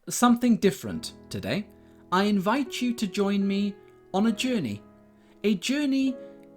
something different today. I invite you to join me on a journey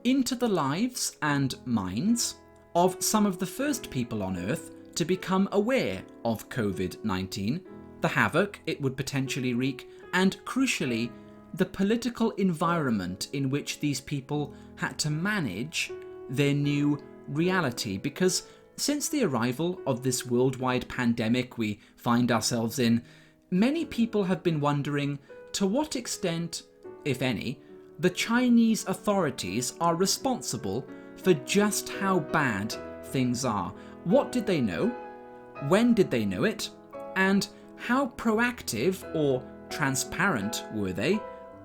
into the lives and minds of some of the first people on Earth to become aware of COVID-19, the havoc it would potentially wreak, and crucially, the political environment in which these people had to manage their new reality. Because since the arrival of this worldwide pandemic we find ourselves in, many people have been wondering to what extent, if any, the Chinese authorities are responsible for just how bad things are. What did they know? When did they know it? And how proactive or transparent were they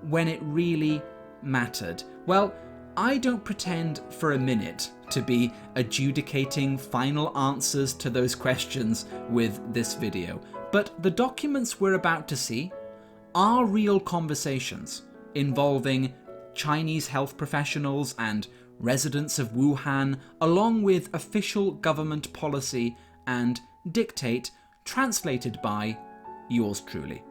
when it really mattered? Well, I don't pretend for a minute to be adjudicating final answers to those questions with this video, but the documents we're about to see are real conversations involving Chinese health professionals and residents of Wuhan, along with official government policy and dictate translated by yours truly.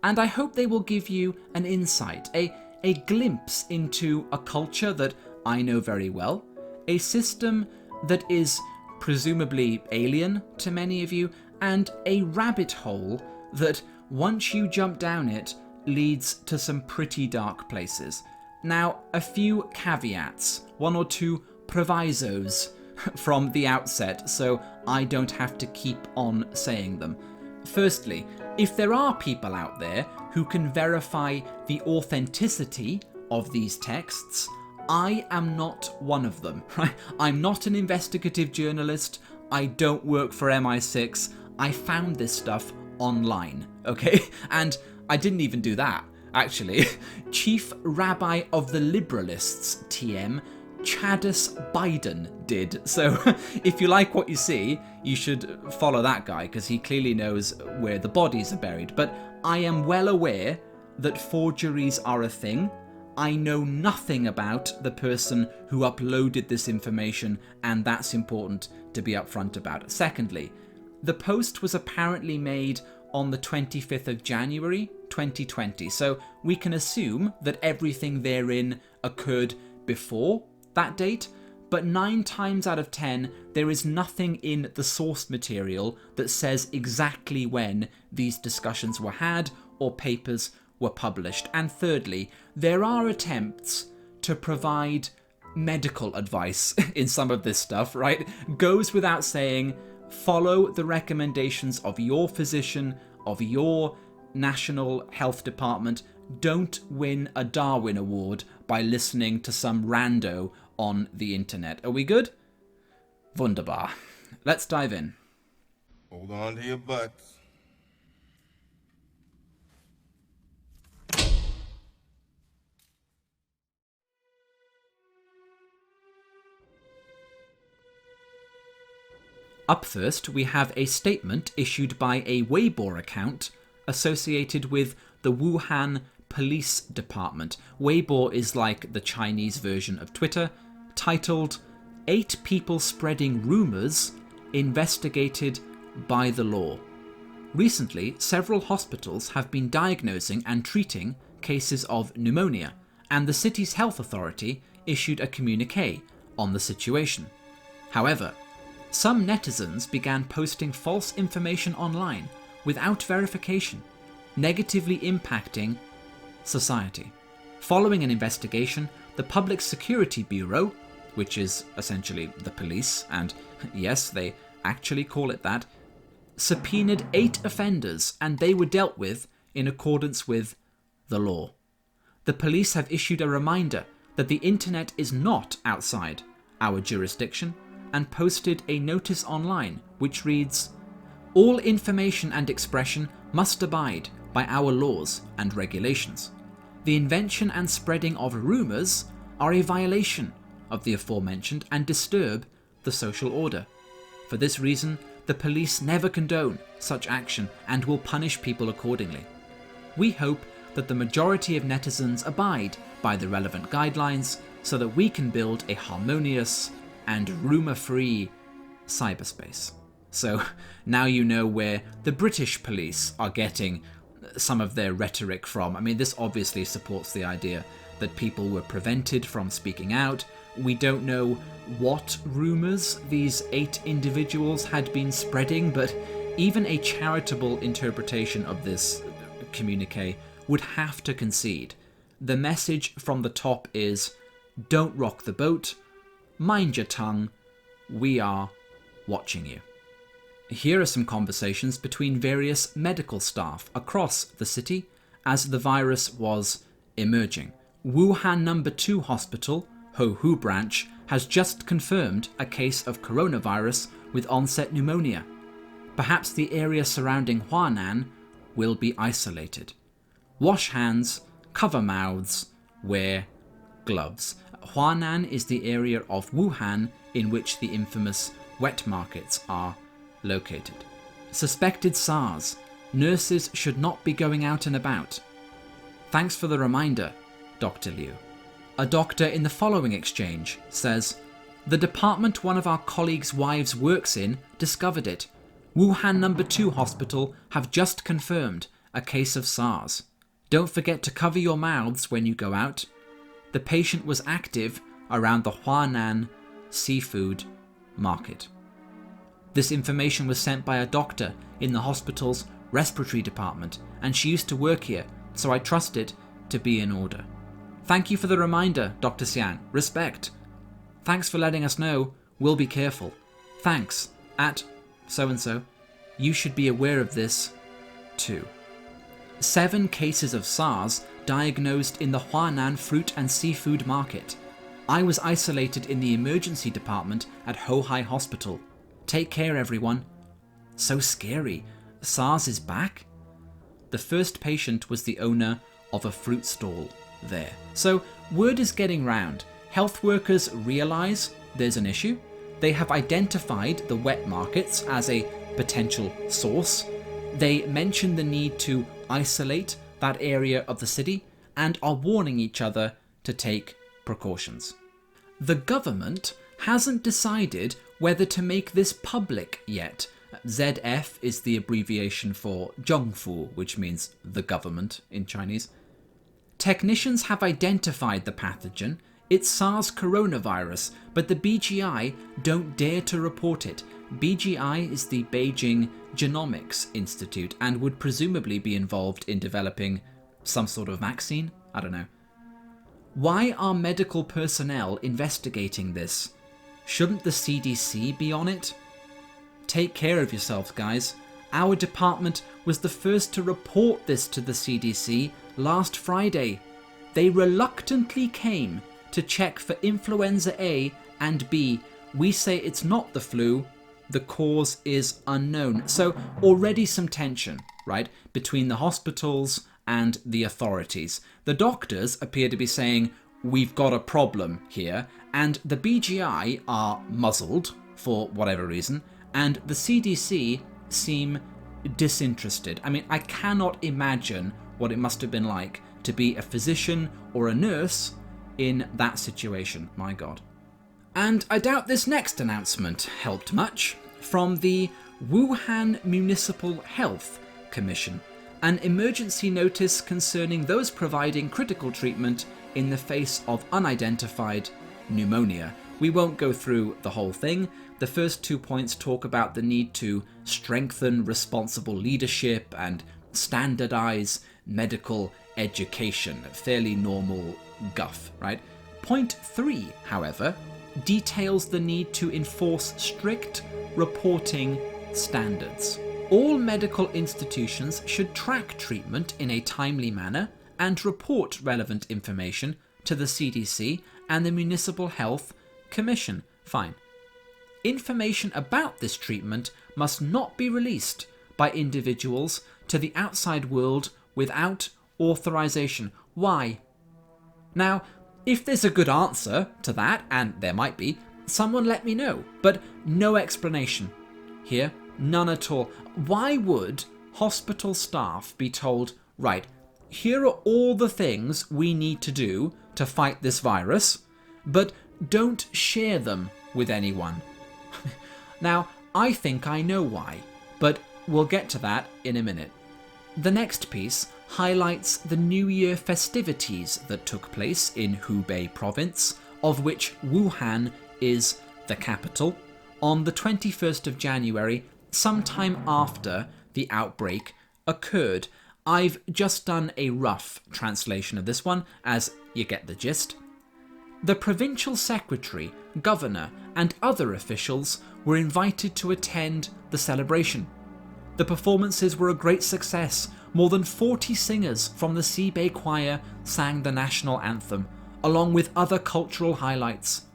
And I hope they will give you an insight, a glimpse into a culture that I know very well, a system that is presumably alien to many of you, and a rabbit hole that, once you jump down it, leads to some pretty dark places. Now, a few caveats, one or two provisos from the outset, so I don't have to keep on saying them. Firstly, if there are people out there who can verify the authenticity of these texts, I am not one of them, right? I'm not an investigative journalist. I don't work for MI6. I found this stuff online, okay? And I didn't even do that, actually. Chief Rabbi of the Liberalists, TM, Chadis Biden did. So if you like what you see, you should follow that guy, because he clearly knows where the bodies are buried. But I am well aware that forgeries are a thing. I know nothing about the person who uploaded this information, and that's important to be upfront about. Secondly, the post was apparently made on the 25th of January 2020, so we can assume that everything therein occurred before that date, but 9 times out of 10 there is nothing in the source material that says exactly when these discussions were had or papers were published. And thirdly, there are attempts to provide medical advice in some of this stuff, right? Goes without saying, follow the recommendations of your physician, of your National Health Department. Don't win a Darwin Award by listening to some rando on the internet. Are we good? Wunderbar. Let's dive in. Hold on to your butts. Up first, we have a statement issued by a Weibo account associated with the Wuhan Police Department. Weibo is like the Chinese version of Twitter, titled 8 people spreading rumours investigated by the law. Recently, several hospitals have been diagnosing and treating cases of pneumonia, and the city's health authority issued a communique on the situation. However, some netizens began posting false information online without verification, negatively impacting society. Following an investigation, the Public Security Bureau, which is essentially the police, and yes, they actually call it that, subpoenaed 8 offenders, and they were dealt with in accordance with the law. The police have issued a reminder that the internet is not outside our jurisdiction, and posted a notice online which reads, "All information and expression must abide by our laws and regulations. The invention and spreading of rumours are a violation of the aforementioned and disturb the social order. For this reason, the police never condone such action and will punish people accordingly. We hope that the majority of netizens abide by the relevant guidelines so that we can build a harmonious and rumour-free cyberspace." So now you know where the British police are getting some of their rhetoric from. I mean, this obviously supports the idea that people were prevented from speaking out. We don't know what rumours these 8 individuals had been spreading, but even a charitable interpretation of this communique would have to concede. The message from the top is, don't rock the boat, mind your tongue, we are watching you. Here are some conversations between various medical staff across the city as the virus was emerging. Wuhan No. 2 Hospital, Hohu branch, has just confirmed a case of coronavirus with onset pneumonia. Perhaps the area surrounding Huanan will be isolated. Wash hands, cover mouths, wear gloves. Huanan is the area of Wuhan in which the infamous wet markets are located. Suspected SARS. Nurses should not be going out and about. Thanks for the reminder, Dr. Liu. A doctor in the following exchange says, the department one of our colleagues' wives works in discovered it. Wuhan No. 2 Hospital have just confirmed a case of SARS. Don't forget to cover your mouths when you go out. The patient was active around the Huanan seafood market. This information was sent by a doctor in the hospital's respiratory department, and she used to work here, so I trust it to be in order. Thank you for the reminder, Dr. Xiang. Respect. Thanks for letting us know. We'll be careful. Thanks. At so-and-so. You should be aware of this too. 7 cases of SARS diagnosed in the Huanan fruit and seafood market. I was isolated in the emergency department at Hohai Hospital. Take care, everyone. So scary. SARS is back? The first patient was the owner of a fruit stall there. So word is getting round. Health workers realise there's an issue. They have identified the wet markets as a potential source. They mention the need to isolate that area of the city and are warning each other to take precautions. The government hasn't decided whether to make this public yet. ZF is the abbreviation for Zhongfu, which means the government in Chinese. Technicians have identified the pathogen. It's SARS coronavirus, but the BGI don't dare to report it. BGI is the Beijing Genomics Institute and would presumably be involved in developing some sort of vaccine? I don't know. Why are medical personnel investigating this? Shouldn't the CDC be on it? Take care of yourselves, guys. Our department was the first to report this to the CDC last Friday. They reluctantly came to check for influenza A and B. We say it's not the flu. The cause is unknown. So already some tension, right, between the hospitals and the authorities. The doctors appear to be saying, we've got a problem here, and the BGI are muzzled for whatever reason, and the CDC seem disinterested. I mean, I cannot imagine what it must have been like to be a physician or a nurse in that situation. My God. And I doubt this next announcement helped much. From the Wuhan Municipal Health Commission, an emergency notice concerning those providing critical treatment in the face of unidentified pneumonia. We won't go through the whole thing. The first 2 points talk about the need to strengthen responsible leadership and standardize medical education. Fairly normal guff, right? Point 3, however, details the need to enforce strict reporting standards. All medical institutions should track treatment in a timely manner and report relevant information to the CDC and the Municipal Health Commission. Fine. Information about this treatment must not be released by individuals to the outside world without authorization. Why? Now, if there's a good answer to that, and there might be, someone let me know, but no explanation here, none at all. Why would hospital staff be told, right, here are all the things we need to do to fight this virus, but don't share them with anyone? Now, I think I know why, but we'll get to that in a minute. The next piece highlights the New Year festivities that took place in Hubei province, of which Wuhan is the capital, on the 21st of January, sometime after the outbreak occurred. I've just done a rough translation of this one, as you get the gist. The provincial secretary, governor, and other officials were invited to attend the celebration. The performances were a great success. More than 40 singers from the Xibei choir sang the national anthem, along with other cultural highlights.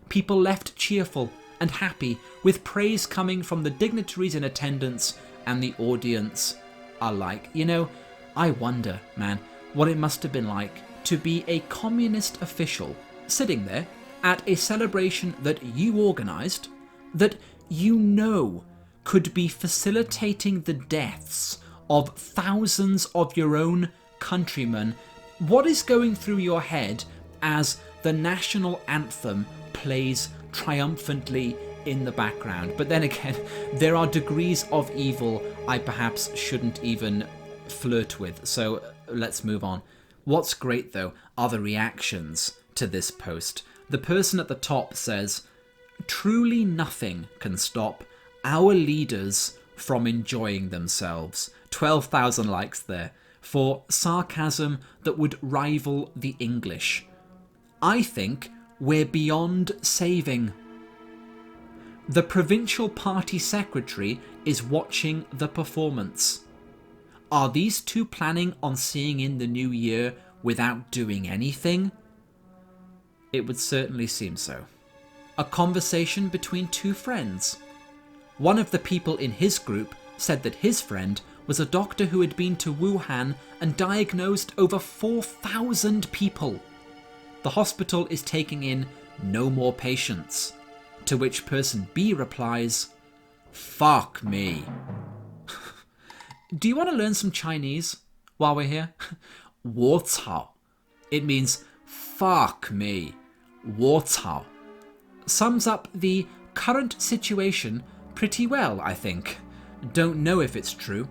People left cheerful and happy, with praise coming from the dignitaries in attendance and the audience alike. You know, I wonder, man, what it must have been like to be a communist official sitting there at a celebration that you organised, that you know could be facilitating the deaths of thousands of your own countrymen. What is going through your head as the national anthem plays triumphantly in the background? But then again, there are degrees of evil I perhaps shouldn't even flirt with, so let's move on. What's great though are the reactions to this post. The person at the top says, "Truly nothing can stop our leaders from enjoying themselves." 12,000 likes there for sarcasm that would rival the English. I think we're beyond saving. The provincial party secretary is watching the performance. Are these two planning on seeing in the new year without doing anything? It would certainly seem so. A conversation between two friends. One of the people in his group said that his friend was a doctor who had been to Wuhan and diagnosed over 4,000 people. The hospital is taking in no more patients. To which person B replies, "Fuck me." Do you want to learn some Chinese while we're here? 我操. It means fuck me. 我操. Sums up the current situation pretty well, I think. Don't know if it's true.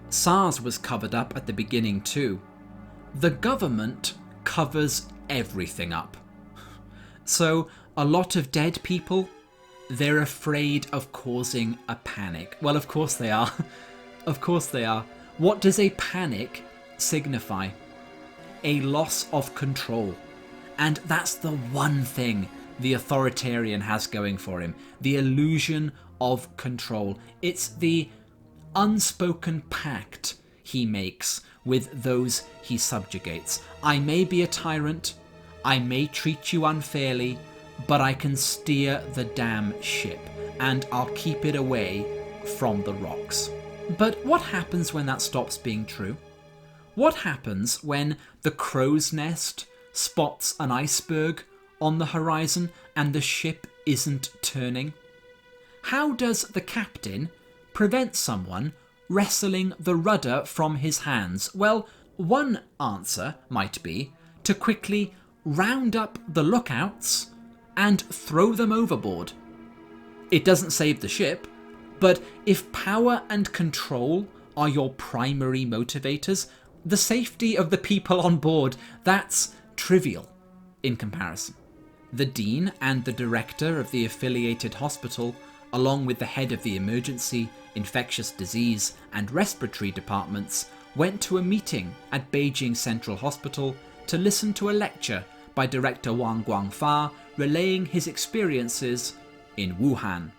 SARS was covered up at the beginning too. The government covers everything up. So a lot of dead people, they're afraid of causing a panic. Well, of course they are. Of course they are. What does a panic signify? A loss of control. And that's the one thing the authoritarian has going for him. The illusion of control. It's the unspoken pact he makes with those he subjugates. I may be a tyrant, I may treat you unfairly, but I can steer the damn ship, and I'll keep it away from the rocks. But what happens when that stops being true? What happens when the crow's nest spots an iceberg on the horizon and the ship isn't turning? How does the captain prevent someone wresting the rudder from his hands? Well, one answer might be to quickly round up the lookouts and throw them overboard. It doesn't save the ship, but if power and control are your primary motivators, the safety of the people on board, that's trivial in comparison. The dean and the director of the affiliated hospital, along with the head of the emergency, infectious disease and respiratory departments, went to a meeting at Beijing Central Hospital to listen to a lecture by Director Wang Guangfa relaying his experiences in Wuhan.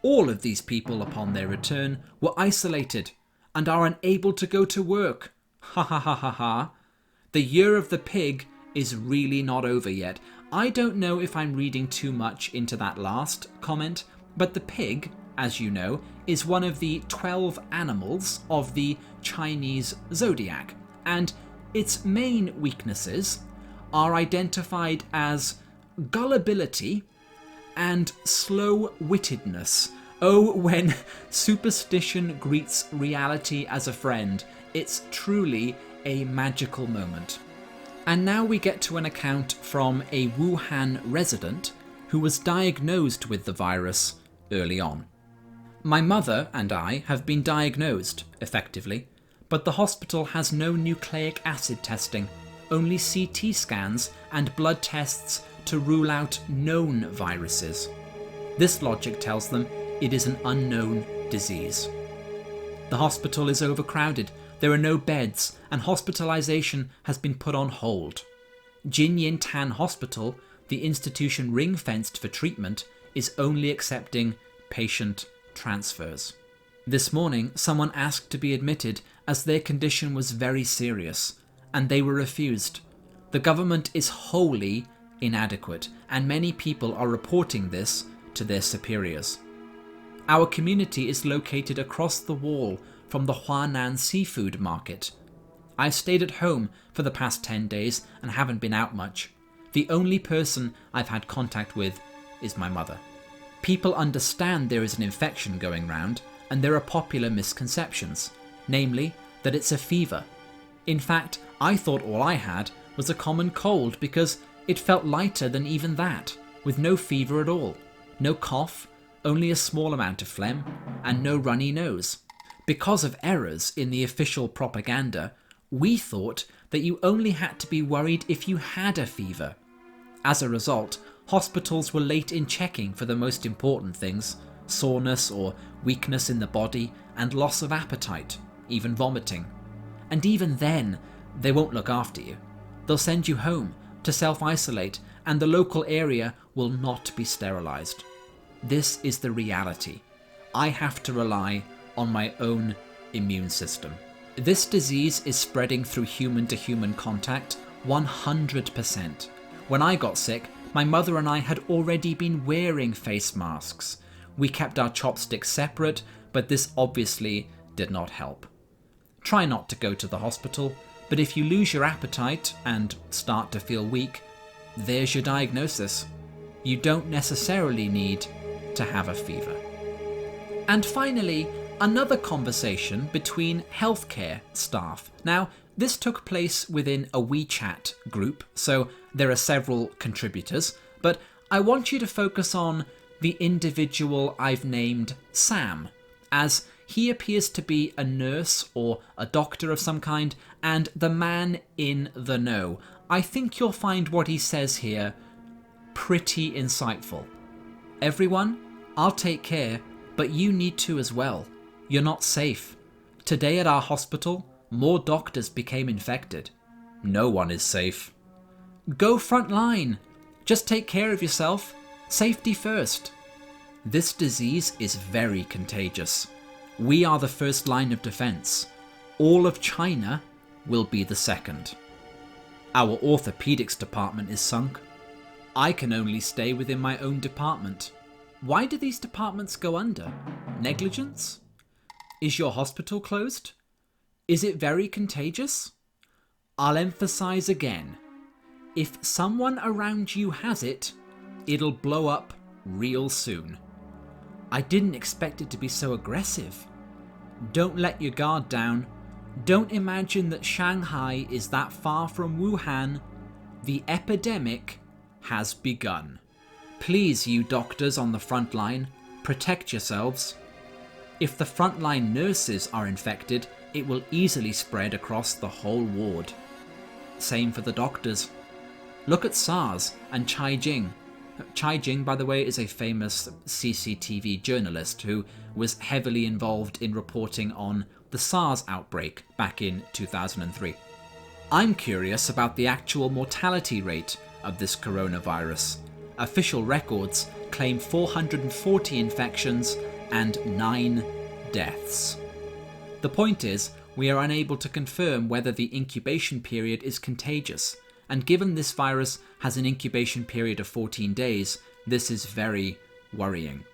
All of these people upon their return were isolated and are unable to go to work. Ha ha ha ha ha. The year of the pig is really not over yet. I don't know if I'm reading too much into that last comment, but the pig, as you know, is one of the 12 animals of the Chinese zodiac, and its main weaknesses are identified as gullibility and slow-wittedness. Oh, when superstition greets reality as a friend, it's truly a magical moment. And now we get to an account from a Wuhan resident who was diagnosed with the virus early on. My mother and I have been diagnosed, effectively, but the hospital has no nucleic acid testing, only CT scans and blood tests to rule out known viruses. This logic tells them it is an unknown disease. The hospital is overcrowded, there are no beds, and hospitalization has been put on hold. Jinyin Tan Hospital, the institution ring-fenced for treatment, is only accepting patient transfers. This morning, someone asked to be admitted as their condition was very serious, and they were refused. The government is wholly inadequate, and many people are reporting this to their superiors. Our community is located across the wall from the Huanan seafood market. I've stayed at home for the past 10 days and haven't been out much. The only person I've had contact with is my mother. People understand there is an infection going round, and there are popular misconceptions, namely that it's a fever. In fact, I thought all I had was a common cold because it felt lighter than even that, with no fever at all, no cough, only a small amount of phlegm, and no runny nose. Because of errors in the official propaganda, we thought that you only had to be worried if you had a fever. As a result, hospitals were late in checking for the most important things: soreness or weakness in the body and loss of appetite, even vomiting. And even then, they won't look after you. They'll send you home to self-isolate, and the local area will not be sterilized. This is the reality. I have to rely on my own immune system. This disease is spreading through human-to-human contact 100%. When I got sick, my mother and I had already been wearing face masks. We kept our chopsticks separate, but this obviously did not help. Try not to go to the hospital, but if you lose your appetite and start to feel weak, there's your diagnosis. You don't necessarily need to have a fever. And finally, another conversation between healthcare staff. Now, this took place within a WeChat group, so there are several contributors, but I want you to focus on the individual I've named Sam, as he appears to be a nurse or a doctor of some kind, and the man in the know. I think you'll find what he says here pretty insightful. Everyone, I'll take care, but you need to as well. You're not safe. Today at our hospital, more doctors became infected. No one is safe. Go front line. Just take care of yourself. Safety first. This disease is very contagious. We are the first line of defense. All of China will be the second. Our orthopedics department is sunk. I can only stay within my own department. Why do these departments go under? Negligence? Is your hospital closed? Is it very contagious? I'll emphasize again. If someone around you has it, it'll blow up real soon. I didn't expect it to be so aggressive. Don't let your guard down. Don't imagine that Shanghai is that far from Wuhan. The epidemic has begun. Please, you doctors on the front line, protect yourselves. If the frontline nurses are infected, it will easily spread across the whole ward. Same for the doctors. Look at SARS and Chai Jing. Chai Jing, by the way, is a famous CCTV journalist who was heavily involved in reporting on the SARS outbreak back in 2003. I'm curious about the actual mortality rate of this coronavirus. Official records claim 440 infections and 9 deaths. The point is, we are unable to confirm whether the incubation period is contagious, and given this virus has an incubation period of 14 days, this is very worrying.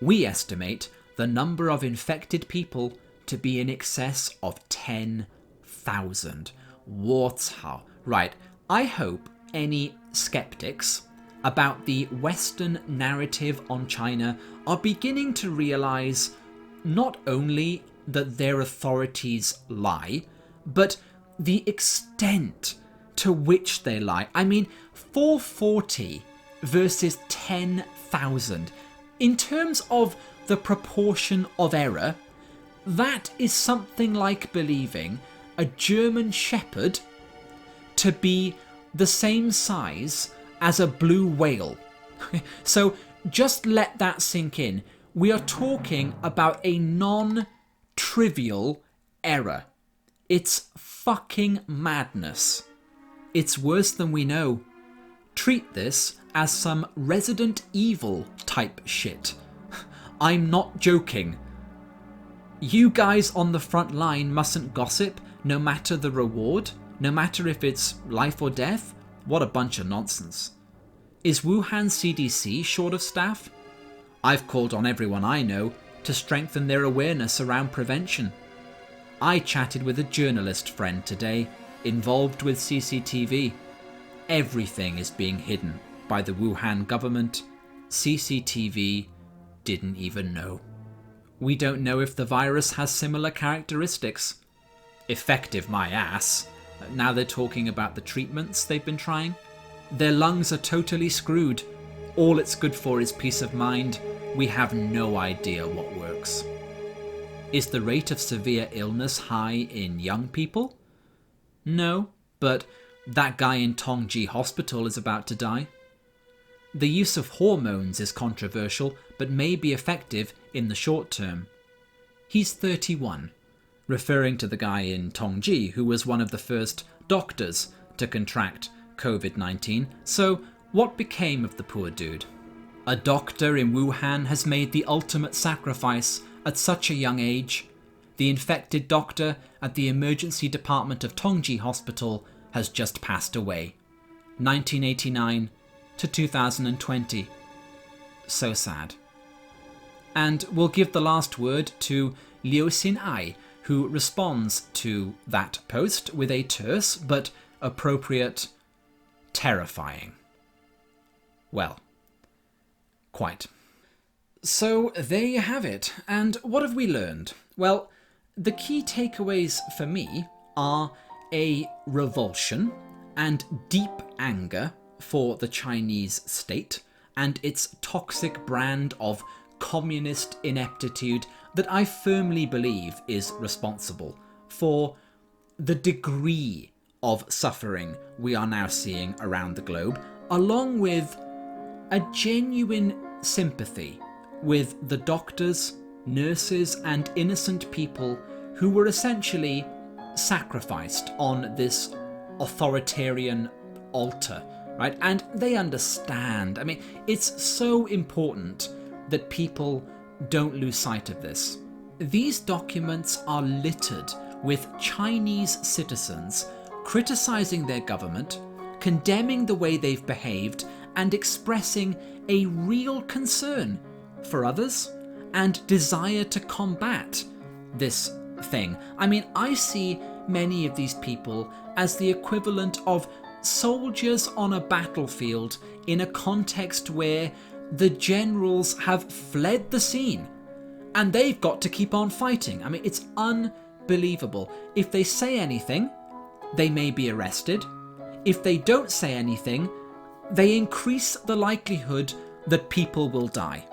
We estimate the number of infected people to be in excess of 10,000. Wow. Right, I hope any skeptics about the Western narrative on China are beginning to realize not only that their authorities lie, but the extent to which they lie. I mean, 440 versus 10,000. In terms of the proportion of error, That is something like believing a German Shepherd to be the same size as a blue whale. So just let that sink in. We are talking about a non-trivial error. It's fucking madness. It's worse than we know. Treat this as some Resident Evil type shit. I'm not joking. You guys on the front line mustn't gossip, no matter the reward, no matter if it's life or death. What a bunch of nonsense. Is Wuhan CDC short of staff? I've called on everyone I know to strengthen their awareness around prevention. I chatted with a journalist friend today, involved with CCTV. Everything is being hidden by the Wuhan government. CCTV didn't even know. We don't know if the virus has similar characteristics. Effective my ass. Now they're talking about the treatments they've been trying. Their lungs are totally screwed. All it's good for is peace of mind. We have no idea what works. Is the rate of severe illness high in young people? No, but that guy in Tongji Hospital is about to die. The use of hormones is controversial, but may be effective in the short term. He's 31, referring to the guy in Tongji who was one of the first doctors to contract COVID-19. So what became of the poor dude? A doctor in Wuhan has made the ultimate sacrifice at such a young age. The infected doctor at the emergency department of Tongji Hospital has just passed away. 1989 to 2020. So sad. And we'll give the last word to Liu Xinai, who responds to that post with a terse but appropriate terrifying. Well, quite. So there you have it. And what have we learned? Well, the key takeaways for me are a revulsion and deep anger for the Chinese state and its toxic brand of communist ineptitude that I firmly believe is responsible for the degree of suffering we are now seeing around the globe, along with a genuine sympathy with the doctors, nurses, and innocent people who were essentially sacrificed on this authoritarian altar, right? And they understand. I mean, it's so important that people don't lose sight of this. These documents are littered with Chinese citizens criticizing their government, condemning the way they've behaved, and expressing a real concern for others and desire to combat this thing. I mean, I see many of these people as the equivalent of soldiers on a battlefield in a context where the generals have fled the scene and they've got to keep on fighting. I mean, it's unbelievable. If they say anything, they may be arrested. If they don't say anything, they increase the likelihood that people will die.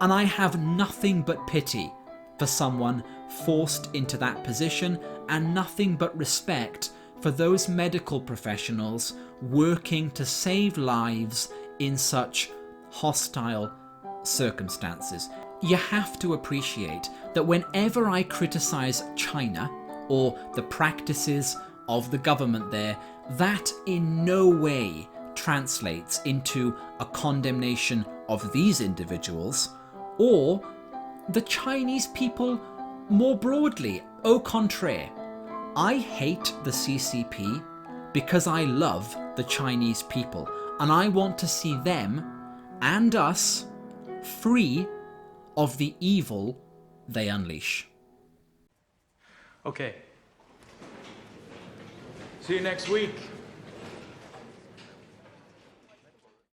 And I have nothing but pity for someone forced into that position, and nothing but respect for those medical professionals working to save lives in such hostile circumstances. You have to appreciate that whenever I criticize China or the practices of the government there, that in no way translates into a condemnation of these individuals or the Chinese people more broadly. Au contraire, I hate the CCP because I love the Chinese people, and I want to see them and us free of the evil they unleash. Okay. See you next week.